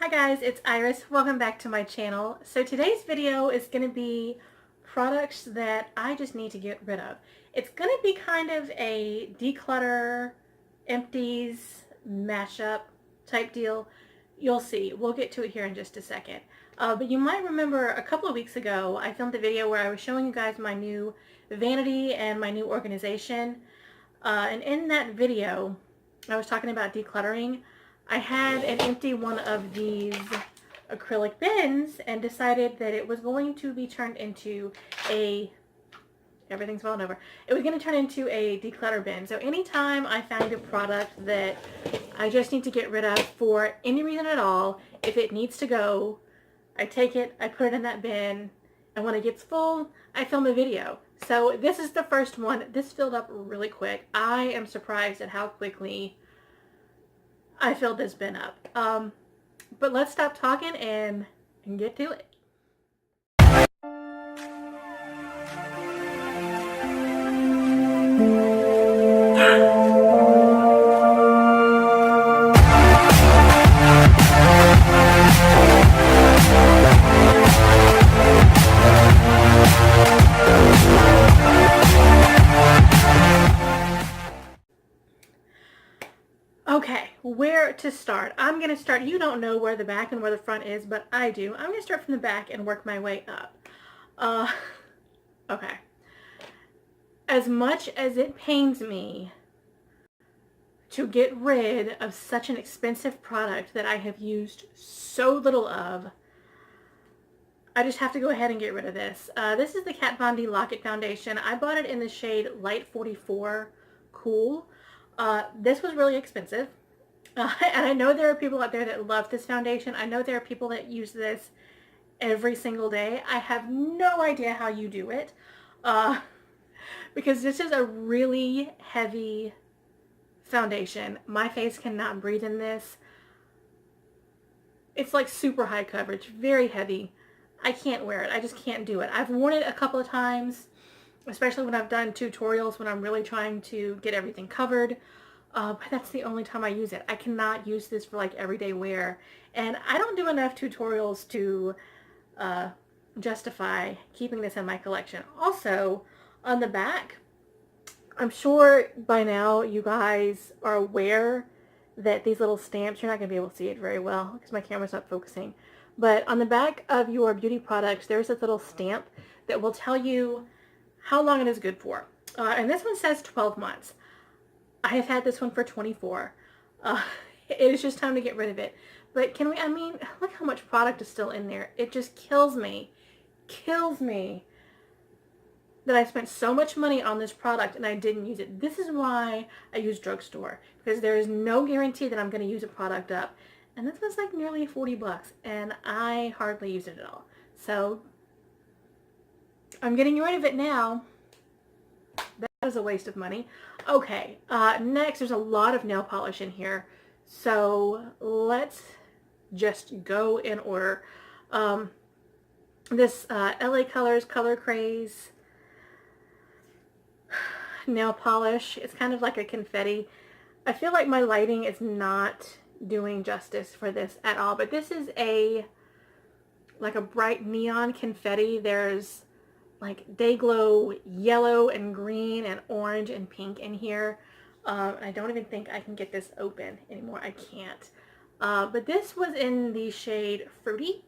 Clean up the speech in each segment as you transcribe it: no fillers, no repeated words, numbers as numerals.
Hi guys, it's Iris. Welcome back to my channel. So today's video is going to be products that I just need to get rid of. It's going to be kind of a declutter, empties, mashup type deal. You'll see. We'll get to it here in just a second. But you might remember a couple of weeks ago I filmed a video where I was showing you guys my new vanity and my new organization. And in that video I was talking about decluttering. I had an empty one of these acrylic bins and decided that it was going to be turned into everything's falling over. It was going to turn into a declutter bin. So anytime I find a product that I just need to get rid of for any reason at all, if it needs to go, I take it, I put it in that bin, and when it gets full, I film a video. So this is the first one. This filled up really quick. I am surprised at how quickly I filled this bin up. But let's stop talking and get to it. Okay, where to start? I'm going to start, you don't know where the back and where the front is, but I do. I'm going to start from the back and work my way up. Okay. As much as it pains me to get rid of such an expensive product that I have used so little of, I just have to go ahead and get rid of this. This is the Kat Von D Lock-It Foundation. I bought it in the shade Light 44 Cool. This was really expensive, and I know there are people out there that love this foundation. I know there are people that use this every single day. I have no idea how you do it, because this is a really heavy foundation. My face cannot breathe in this. It's like super high coverage, very heavy. I can't wear it. I just can't do it. I've worn it a couple of times, especially when I've done tutorials when I'm really trying to get everything covered. But that's the only time I use it. I cannot use this for like everyday wear. And I don't do enough tutorials to justify keeping this in my collection. Also, on the back, I'm sure by now you guys are aware that these little stamps, you're not going to be able to see it very well because my camera's not focusing. But on the back of your beauty products, there's this little stamp that will tell you how long it is good for. And this one says 12 months. I have had this one for 24. It is just time to get rid of it. But can we, I mean, look how much product is still in there. It just kills me that I spent so much money on this product and I didn't use it. This is why I use drugstore, because there is no guarantee that I'm going to use a product up. And this was like nearly 40 bucks and I hardly use it at all. So I'm getting rid of it now. That is a waste of money. Okay, next there's a lot of nail polish in here. So let's just go in order. This LA Colors Color Craze nail polish. It's kind of like a confetti. I feel like my lighting is not doing justice for this at all, but this is like a bright neon confetti. There's like day glow yellow and green and orange and pink in here. I don't even think I can get this open anymore. I can't. But this was in the shade Fruity.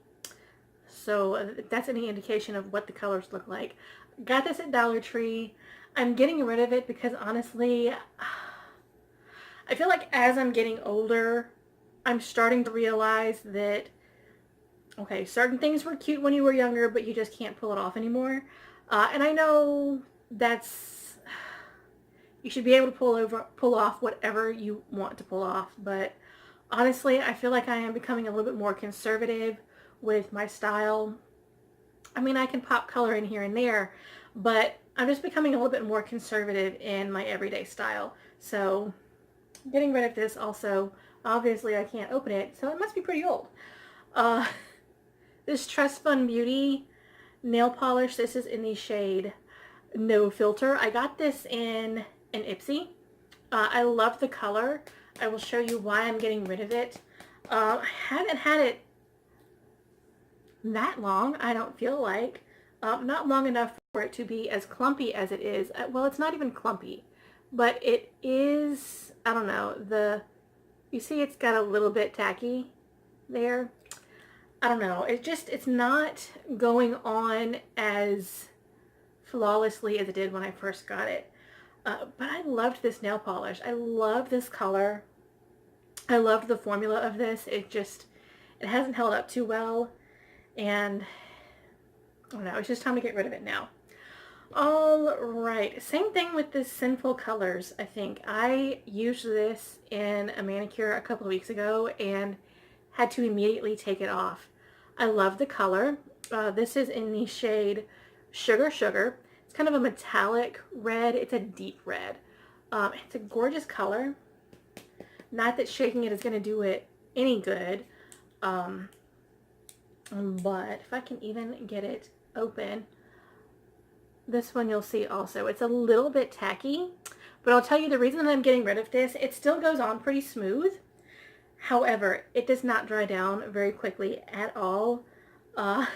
So if that's any indication of what the colors look like. Got this at Dollar Tree. I'm getting rid of it because honestly, I feel like as I'm getting older, I'm starting to realize that, okay, certain things were cute when you were younger, but you just can't pull it off anymore. And I know that's, you should be able to pull off whatever you want to pull off. But honestly, I feel like I am becoming a little bit more conservative with my style. I mean, I can pop color in here and there, but I'm just becoming a little bit more conservative in my everyday style. So getting rid of this also, obviously I can't open it, so it must be pretty old. This Trust Fund Beauty nail polish, this is in the shade No Filter. I got this in an Ipsy. I love the color. I will show you why I'm getting rid of it. I haven't had it that long, I don't feel like. Not long enough for it to be as clumpy as it is. Well, it's not even clumpy, but it is, I don't know, you see it's got a little bit tacky there. I don't know, it's not going on as flawlessly as it did when I first got it. But I loved this nail polish. I love this color. I loved the formula of this. It hasn't held up too well. And I don't know, it's just time to get rid of it now. All right, same thing with this Sinful Colors, I think. I used this in a manicure a couple of weeks ago and had to immediately take it off. I love the color. This is in the shade Sugar Sugar. It's kind of a metallic red. It's a deep red. It's a gorgeous color. Not that shaking it is going to do it any good. But if I can even get it open, this one you'll see also. It's a little bit tacky, but I'll tell you the reason that I'm getting rid of this, it still goes on pretty smooth. However, it does not dry down very quickly at all. At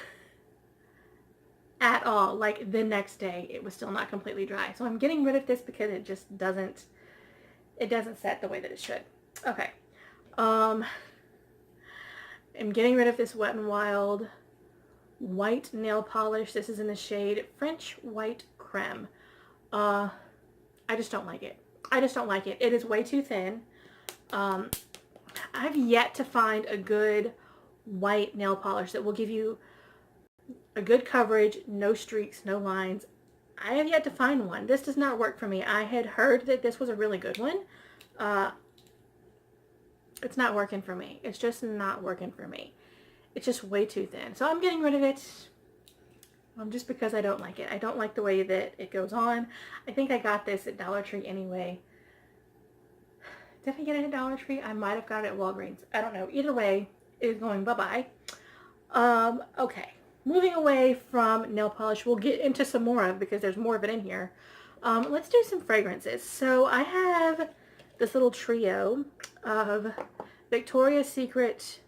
all. Like the next day, it was still not completely dry. So I'm getting rid of this because it just doesn't set the way that it should. Okay. I'm getting rid of this Wet n Wild white nail polish. This is in the shade French White Creme. I just don't like it. I just don't like it. It is way too thin. I've yet to find a good white nail polish that will give you a good coverage, no streaks, no lines. I have yet to find one. This does not work for me. I had heard that this was a really good one. It's not working for me. It's just not working for me. It's just way too thin. So I'm getting rid of it just because I don't like it. I don't like the way that it goes on. I think I got this at Dollar Tree anyway. Did I get it at Dollar Tree? I might have got it at Walgreens. I don't know. Either way, it is going bye-bye. Okay. Moving away from nail polish, we'll get into some more of because there's more of it in here. Let's do some fragrances. So I have this little trio of Victoria's Secret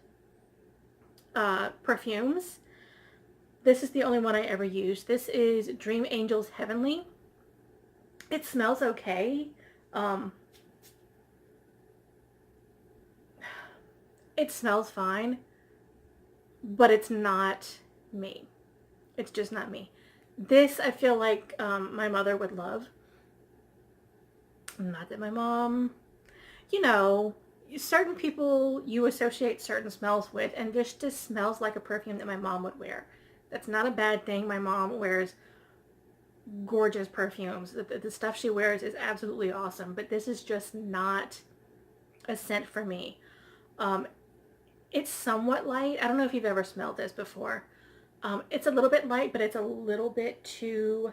perfumes. This is the only one I ever used. This is Dream Angels Heavenly. It smells okay. It smells fine, but it's not me. It's just not me. This I feel like my mother would love. Not that my mom, you know, certain people you associate certain smells with, and this just smells like a perfume that my mom would wear. That's not a bad thing. My mom wears gorgeous perfumes. The stuff she wears is absolutely awesome, but this is just not a scent for me. It's somewhat light. I don't know if you've ever smelled this before. It's a little bit light, but it's a little bit too,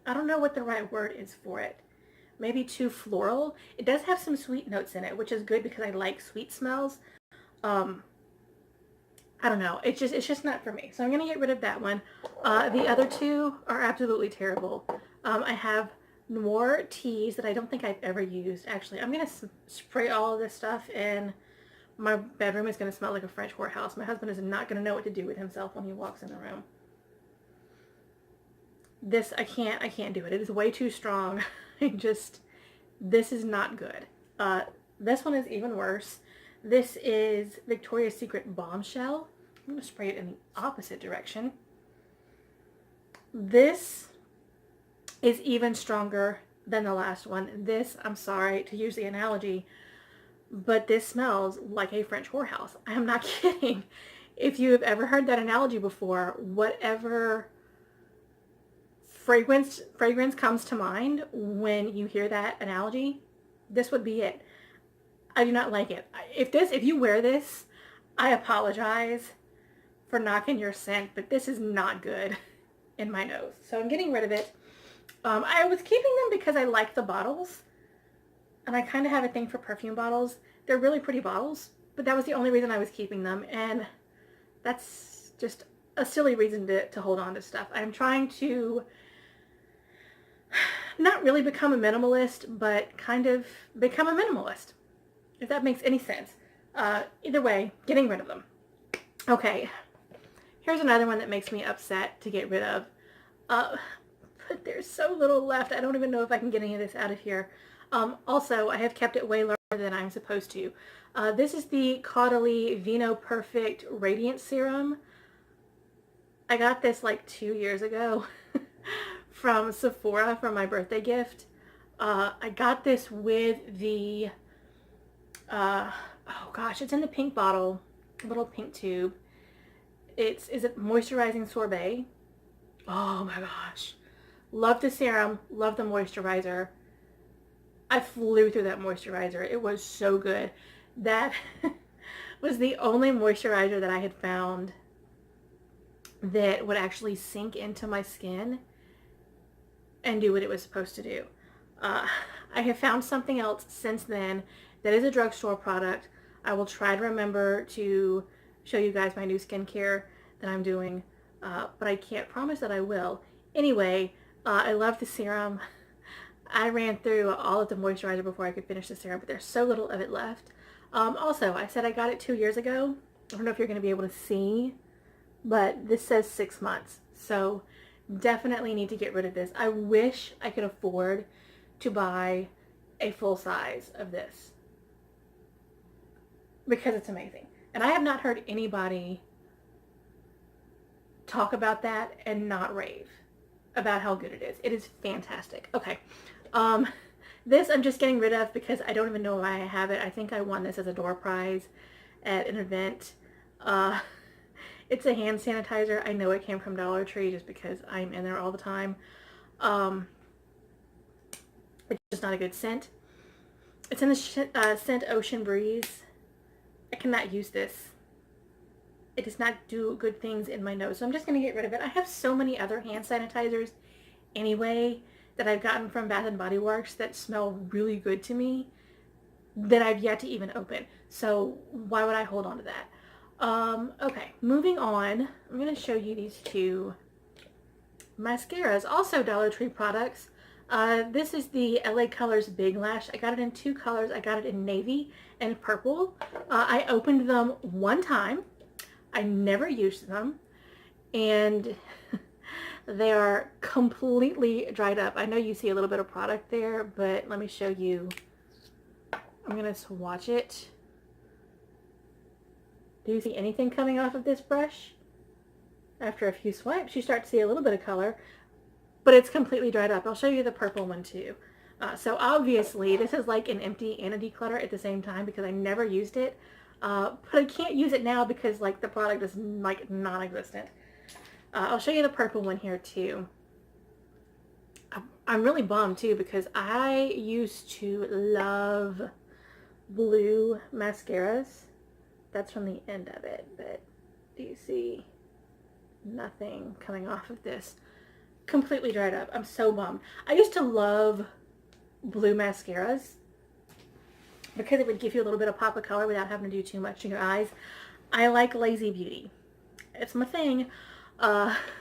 I don't know what the right word is for it. Maybe too floral. It does have some sweet notes in it, which is good because I like sweet smells. I don't know. It's just not for me. So I'm going to get rid of that one. The other two are absolutely terrible. I have Noir Teas that I don't think I've ever used. Actually, I'm going to spray all of this stuff and my bedroom is going to smell like a French whorehouse. My husband is not going to know what to do with himself when he walks in the room. This, I can't do it. It is way too strong. This is not good. This one is even worse. This is Victoria's Secret Bombshell. I'm going to spray it in the opposite direction. This is even stronger than the last one. This, I'm sorry to use the analogy, but this smells like a French whorehouse. I am not kidding. If you have ever heard that analogy before, whatever fragrance comes to mind when you hear that analogy, this would be it. I do not like it. If you wear this, I apologize for knocking your scent, but this is not good in my nose. So I'm getting rid of it. I was keeping them because I like the bottles, and I kind of have a thing for perfume bottles. They're really pretty bottles, but that was the only reason I was keeping them, and that's just a silly reason to hold on to stuff. I'm trying to not really become a minimalist, but kind of become a minimalist. if that makes any sense. Either way, getting rid of them. Okay, here's another one that makes me upset to get rid of. But there's so little left. I don't even know if I can get any of this out of here. Also, I have kept it way longer than I'm supposed to. This is the Caudally Vino Perfect Radiant Serum. I got this like 2 years ago from Sephora for my birthday gift. I got this with the, oh gosh, it's in the pink bottle, little pink tube. Is it Moisturizing Sorbet? Oh my gosh. Love the serum, love the moisturizer. I flew through that moisturizer. It was so good. That was the only moisturizer that I had found that would actually sink into my skin and do what it was supposed to do. I have found something else since then that is a drugstore product. I will try to remember to show you guys my new skincare that I'm doing, but I can't promise that I will. Anyway, I love the serum. I ran through all of the moisturizer before I could finish the serum, but there's so little of it left. Also, I said I got it 2 years ago. I don't know if you're going to be able to see, but this says 6 months. So definitely need to get rid of this. I wish I could afford to buy a full size of this because it's amazing. And I have not heard anybody talk about that and not rave about how good it is. It is fantastic. Okay. This I'm just getting rid of because I don't even know why I have it. I think I won this as a door prize at an event. It's a hand sanitizer. I know it came from Dollar Tree just because I'm in there all the time. It's just not a good scent. It's in the scent Ocean Breeze. I cannot use this. It does not do good things in my nose, so I'm just going to get rid of it. I have so many other hand sanitizers anyway that I've gotten from Bath & Body Works that smell really good to me that I've yet to even open. So why would I hold on to that? Okay, moving on. I'm going to show you these two mascaras, also Dollar Tree products. This is the LA Colors Big Lash. I got it in 2 colors. I got it in navy and purple. I opened them one time. I never used them, and they are completely dried up. I know you see a little bit of product there, but let me show you. I'm going to swatch it. Do you see anything coming off of this brush? After a few swipes, you start to see a little bit of color, but it's completely dried up. I'll show you the purple one too. So obviously, this is like an empty and a declutter at the same time because I never used it. But I can't use it now because like the product is like non-existent. I'll show you the purple one here too. I'm really bummed too because I used to love blue mascaras. That's from the end of it, but do you see nothing coming off of this? Completely dried up. I'm so bummed. I used to love blue mascaras because it would give you a little bit of pop of color without having to do too much in your eyes. I like Lazy Beauty. It's my thing.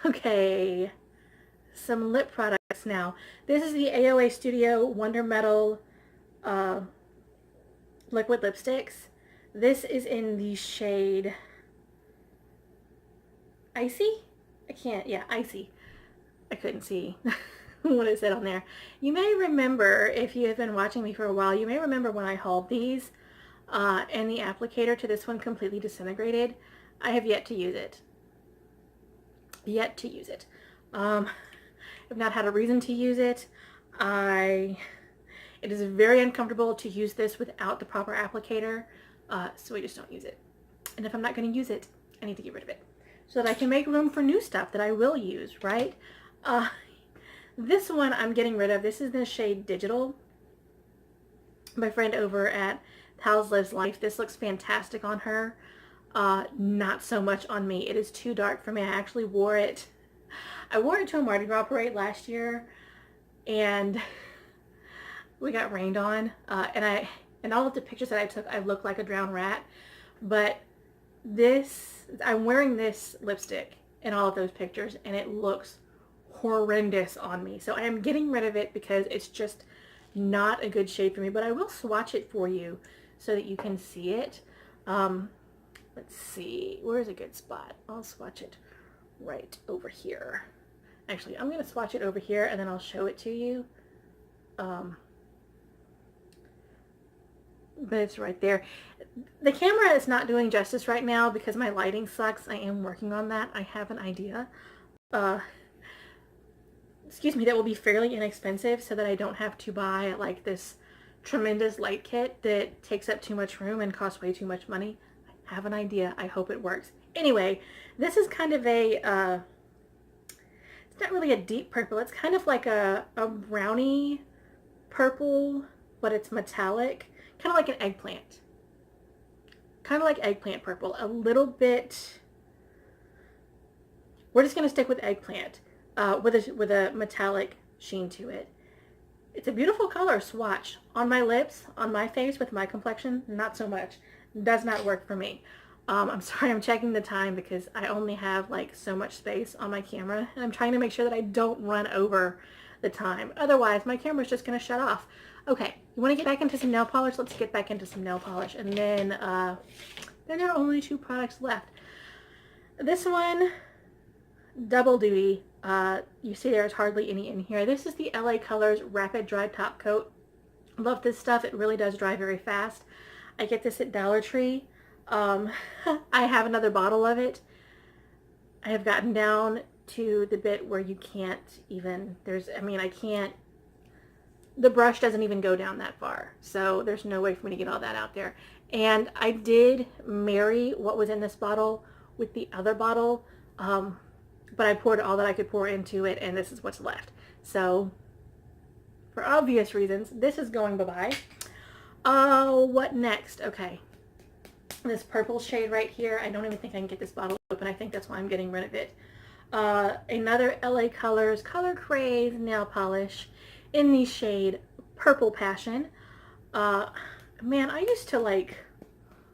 Okay. Some lip products now. This is the AOA Studio Wonder Metal liquid lipsticks. This is in the shade Icy? Icy. I couldn't see what it said on there. You may remember, if you have been watching me for a while, you may remember when I hauled these and the applicator to this one completely disintegrated. I have yet to use it. I've not had a reason to use it. It is very uncomfortable to use this without the proper applicator, so I just don't use it. And if I'm not going to use it, I need to get rid of it so that I can make room for new stuff that I will use, right? This one I'm getting rid of. This is the shade Digital. My friend over at Pals Lives Life. This looks fantastic on her. Not so much on me. It is too dark for me. I actually wore it. I wore it to a Mardi Gras parade last year, and we got rained on. And all of the pictures that I took, I looked like a drowned rat. But I'm wearing this lipstick in all of those pictures, and it looks horrendous on me. So I am getting rid of it because it's just not a good shade for me. But I will swatch it for you so that you can see it. Let's see, where's a good spot? I'll swatch it right over here. Actually, I'm going to swatch it over here and then I'll show it to you. But it's right there. The camera is not doing justice right now because my lighting sucks. I am working on that. I have an idea. Excuse me, that will be fairly inexpensive so that I don't have to buy like this tremendous light kit that takes up too much room and costs way too much money. I have an idea. I hope it works. Anyway, this is kind of a, it's not really a deep purple. It's kind of like a brownie purple, but it's metallic. Kind of like an eggplant. Kind of like eggplant purple. A little bit, we're just going to stick with eggplant with a metallic sheen to it. It's a beautiful color swatch. On my lips, on my face with my complexion, not so much. Does not work for me. I'm sorry, I'm checking the time because I only have like so much space on my camera and I'm trying to make sure that I don't run over the time. Otherwise, my camera's just going to shut off. Okay, you want to get back into some nail polish? Let's get back into some nail polish. And then there are only 2 products left. This one, double duty. You see there's hardly any in here. This is the LA Colors Rapid Dry Top Coat. Love this stuff. It really does dry very fast. I get this at Dollar Tree. I have another bottle of it. I have gotten down to the bit where you can't even, I can't, the brush doesn't even go down that far. So there's no way for me to get all that out there. And I did marry what was in this bottle with the other bottle, but I poured all that I could pour into it, and this is what's left. So for obvious reasons, this is going bye-bye. What next? Okay. This purple shade right here, I don't even think I can get this bottle open. I think that's why I'm getting rid of it. Another LA Colors Color Craze nail polish in the shade Purple Passion. Man, I used to like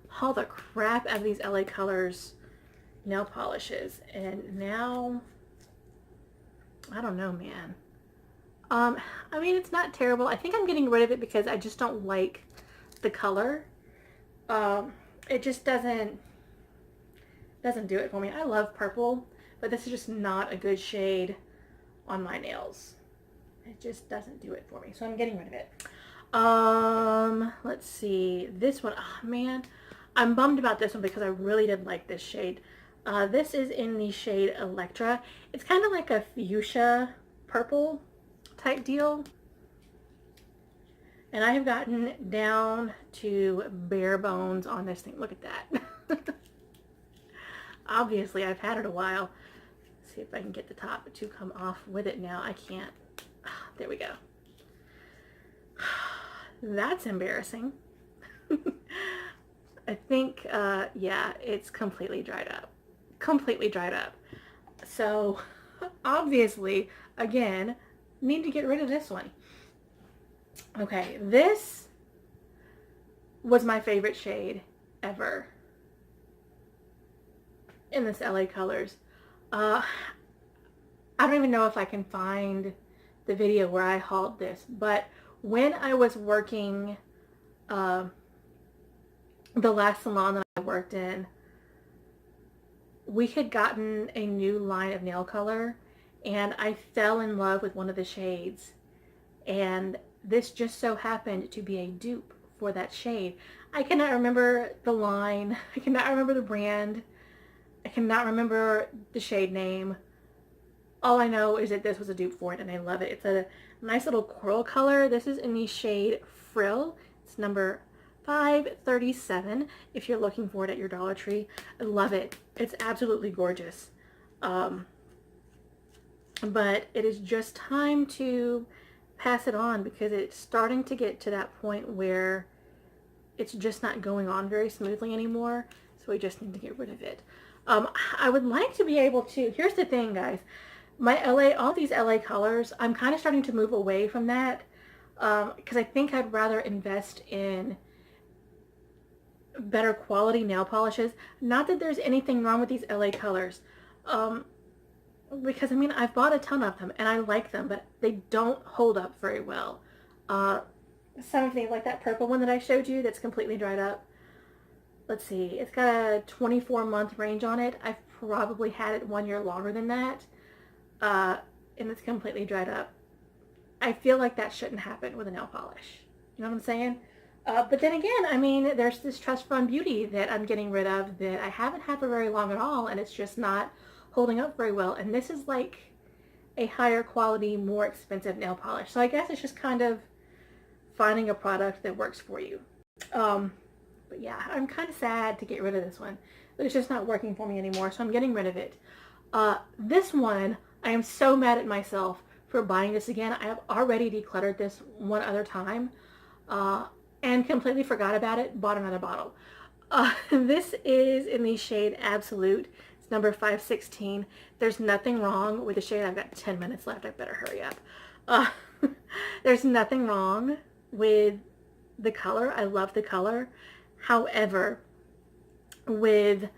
haul the crap out of these LA Colors nail polishes, and now I don't know, man. I mean, it's not terrible. I think I'm getting rid of it because I just don't like the color. It just doesn't do it for me. I love purple, but this is just not a good shade on my nails. It just doesn't do it for me, so I'm getting rid of it. Let's see. This one, oh man, I'm bummed about this one because I really did like this shade. This is in the shade Electra. It's kind of like a fuchsia purple type deal. And I have gotten down to bare bones on this thing. Look at that. Obviously, I've had it a while. Let's see if I can get the top to come off with it now. I can't. There we go. That's embarrassing. I think, yeah, it's completely dried up. Completely dried up. So, obviously, again, need to get rid of this one. Okay, this was my favorite shade ever in this LA Colors. I don't even know if I can find the video where I hauled this, but when I was working the last salon that I worked in, we had gotten a new line of nail color, and I fell in love with one of the shades, and this just so happened to be a dupe for that shade. I cannot remember the line. I cannot remember the brand. I cannot remember the shade name. All I know is that this was a dupe for it, and I love it. It's a nice little coral color. This is in the shade Frill. It's number 537 if you're looking for it at your Dollar Tree. I love it. It's absolutely gorgeous. But it is just time to pass it on because it's starting to get to that point where it's just not going on very smoothly anymore. So we just need to get rid of it. I would like to be able to, here's the thing, guys. All these LA Colors, I'm kind of starting to move away from that because I think I'd rather invest in better quality nail polishes. Not that there's anything wrong with these LA Colors. Because I mean, I've bought a ton of them and I like them, but they don't hold up very well. some of these, like that purple one that I showed you that's completely dried up. Let's see, it's got a 24-month range on it. I've probably had it 1 year longer than that, and it's completely dried up. I feel like that shouldn't happen with a nail polish. You know what I'm saying? But then again, I mean, there's this Trust Fund Beauty that I'm getting rid of that I haven't had for very long at all, and it's just not holding up very well. And this is like a higher quality, more expensive nail polish. So I guess it's just kind of finding a product that works for you. But yeah, I'm kind of sad to get rid of this one. It's just not working for me anymore, so I'm getting rid of it. This one, I am so mad at myself for buying this again. I have already decluttered this one other time and completely forgot about it, bought another bottle. This is in the shade Absolute. It's number 516. There's nothing wrong with the shade. I've got 10 minutes left. I better hurry up. There's nothing wrong with the color. I love the color. However, with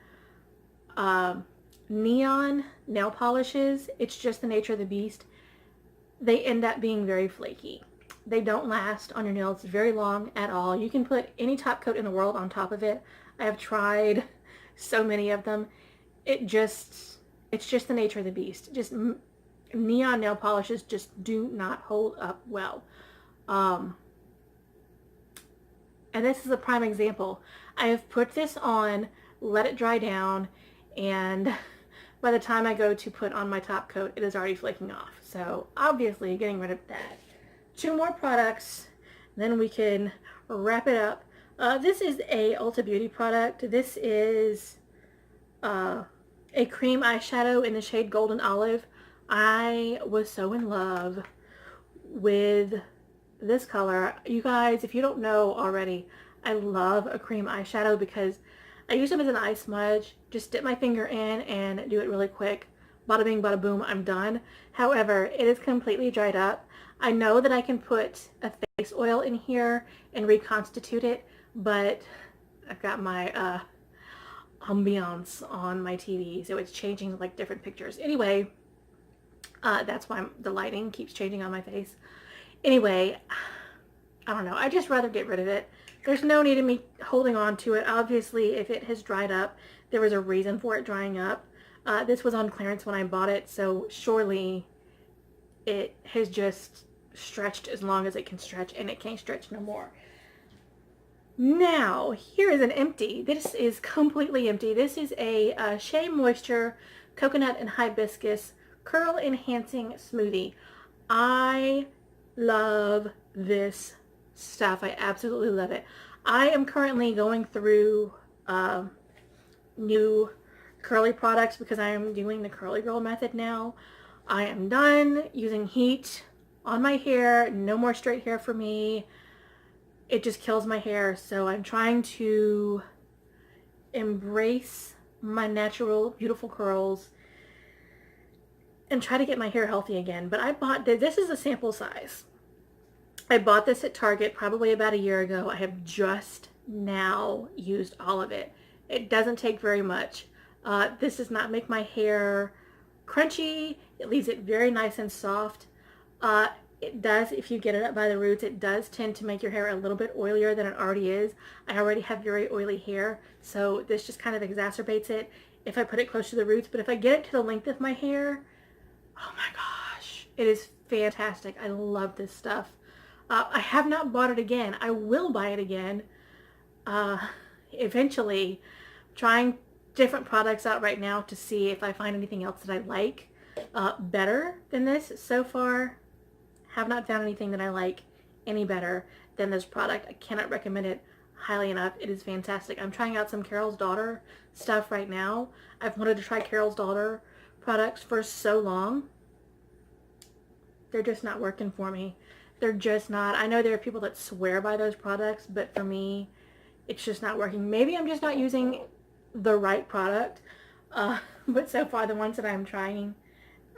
neon nail polishes, it's just the nature of the beast. They end up being very flaky. They don't last on your nails very long at all. You can put any top coat in the world on top of it. I have tried so many of them. It's just the nature of the beast. Just neon nail polishes just do not hold up well. And this is a prime example. I have put this on, let it dry down, and by the time I go to put on my top coat, it is already flaking off. So obviously getting rid of that. 2 more products, then we can wrap it up. This is a Ulta Beauty product. This is a cream eyeshadow in the shade Golden Olive. I was so in love with this color. You guys, if you don't know already, I love a cream eyeshadow because I use them as an eye smudge. Just dip my finger in and do it really quick. Bada bing, bada boom, I'm done. However, it is completely dried up. I know that I can put a face oil in here and reconstitute it, but I've got my ambiance on my TV, so it's changing like different pictures. Anyway, that's why the lighting keeps changing on my face. Anyway, I don't know. I'd just rather get rid of it. There's no need in me holding on to it. Obviously, if it has dried up, there was a reason for it drying up. This was on clearance when I bought it, so surely it has just stretched as long as it can stretch, and it can't stretch no more. Now, here is an empty. This is completely empty. This is a Shea Moisture Coconut and Hibiscus Curl Enhancing Smoothie. I love this stuff. I absolutely love it. I am currently going through new curly products because I am doing the curly girl method now. I am done using heat on my hair. No more straight hair for me. It just kills my hair. So I'm trying to embrace my natural beautiful curls and try to get my hair healthy again. But I bought this is a sample size. I bought this at Target probably about a year ago. I have just now used all of it. It doesn't take very much. This does not make my hair crunchy. It leaves it very nice and soft. It does, if you get it up by the roots, it does tend to make your hair a little bit oilier than it already is. I already have very oily hair, so this just kind of exacerbates it if I put it close to the roots. But if I get it to the length of my hair, oh my gosh, it is fantastic. I love this stuff. I have not bought it again. I will buy it again eventually. I'm trying different products out right now to see if I find anything else that I like better than this. So far, have not found anything that I like any better than this product. I cannot recommend it highly enough. It is fantastic. I'm trying out some Carol's Daughter stuff right now. I've wanted to try Carol's Daughter products for so long. They're just not working for me. They're just not. I know there are people that swear by those products, but for me, it's just not working. Maybe I'm just not using the right product, but so far the ones that I'm trying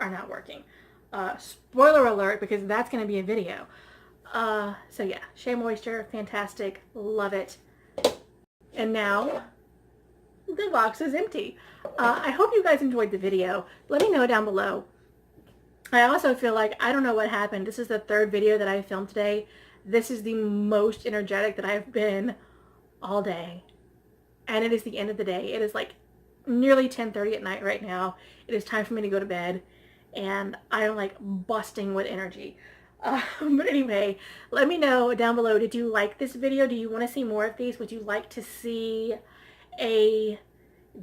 are not working. Spoiler alert, because that's going to be a video. So yeah, Shea Moisture, fantastic, love it. And now the box is empty. I hope you guys enjoyed the video. Let me know down below. I also feel like, I don't know what happened. This is the third video that I filmed today This is the most energetic that I've been all day. And it is the end of the day. It is like nearly 10:30 at night right now. It is time for me to go to bed. And I'm like busting with energy. But anyway, let me know down below, did you like this video? Do you want to see more of these? Would you like to see a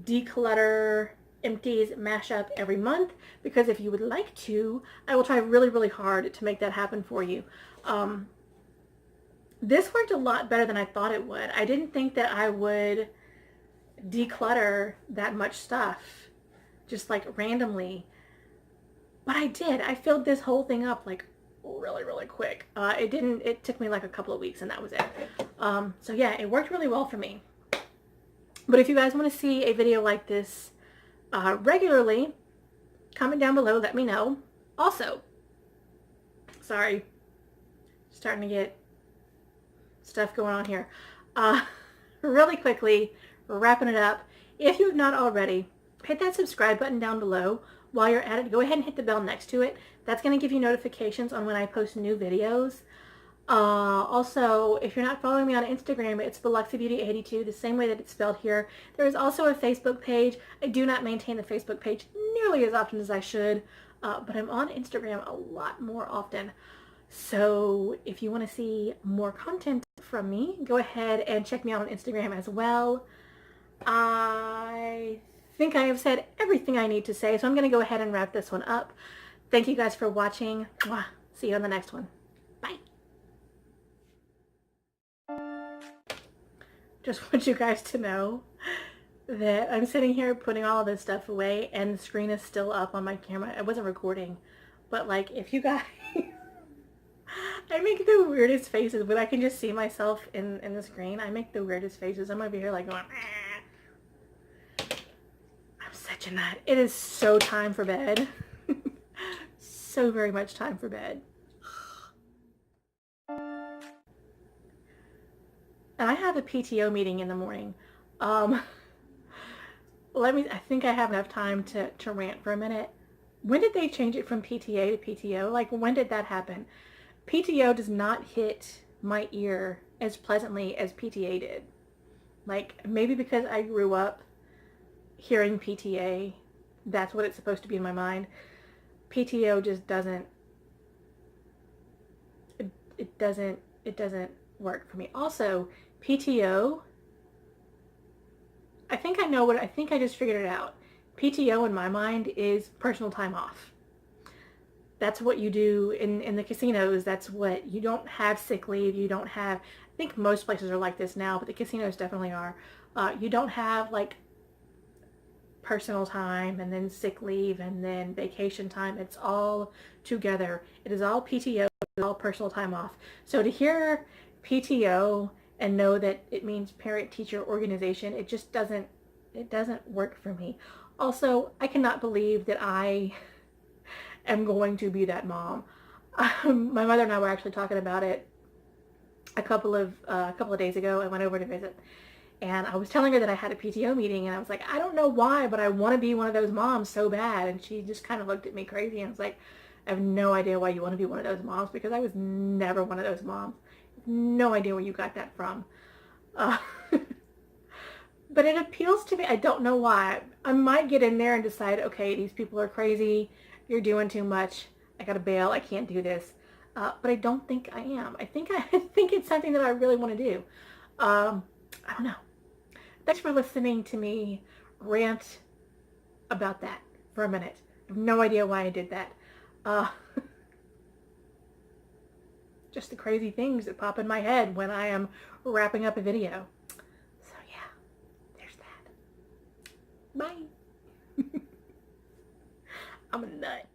Declutter Empties mashup every month? Because if you would like to, I will try really, really hard to make that happen for you. This worked a lot better than I thought it would. I didn't think that I would declutter that much stuff just like randomly, but I did. I filled this whole thing up like really, really quick. It took me like a couple of weeks and that was it. So yeah, it worked really well for me. But if you guys want to see a video like this regularly, comment down below, let me know. Also, sorry, starting to get stuff going on here. Really quickly, wrapping it up, if you have not already, hit that subscribe button down below. While you're at it, go ahead and hit the bell next to it. That's going to give you notifications on when I post new videos. Also, if you're not following me on Instagram, it's BeluxyBeauty82, the same way that it's spelled here. There is also a Facebook page. I do not maintain the Facebook page nearly as often as I should, but I'm on Instagram a lot more often. So if you want to see more content from me, go ahead and check me out on Instagram as well. I think I have said everything I need to say, so I'm going to go ahead and wrap this one up. Thank you guys for watching. Mwah. See you on the next one. Bye. Just want you guys to know that I'm sitting here putting all of this stuff away and the screen is still up on my camera. I wasn't recording, but like if you guys... I make the weirdest faces, but I can just see myself in the screen. I make the weirdest faces. I'm over here like going... I'm such a nut. It is so time for bed. So very much time for bed. And I have a PTO meeting in the morning. I think I have enough time to rant for a minute. When did they change it from PTA to PTO? Like, when did that happen? PTO does not hit my ear as pleasantly as PTA did. Like, maybe because I grew up hearing PTA, that's what it's supposed to be in my mind. PTO just doesn't, it doesn't work for me. Also, PTO, I think I just figured it out. PTO in my mind is personal time off. That's what you do in the casinos. That's what, you don't have sick leave. You don't have, I think most places are like this now, but the casinos definitely are. You don't have like personal time and then sick leave and then vacation time. It's all together. It is all PTO, all personal time off. So to hear PTO and know that it means parent-teacher organization, it just doesn't work for me. Also, I cannot believe that I am going to be that mom. My mother and I were actually talking about it a couple of days ago. I went over to visit, and I was telling her that I had a PTO meeting, and I was like, I don't know why, but I want to be one of those moms so bad. And she just kind of looked at me crazy and was like, I have no idea why you want to be one of those moms, because I was never one of those moms. No idea where you got that from. But it appeals to me. I don't know why. I might get in there and decide, okay, these people are crazy. You're doing too much. I gotta bail. I can't do this. But I don't think I am. I think it's something that I really want to do. I don't know. Thanks for listening to me rant about that for a minute. I have no idea why I did that. Just the crazy things that pop in my head when I am wrapping up a video. So yeah, there's that. Bye. I'm a nut.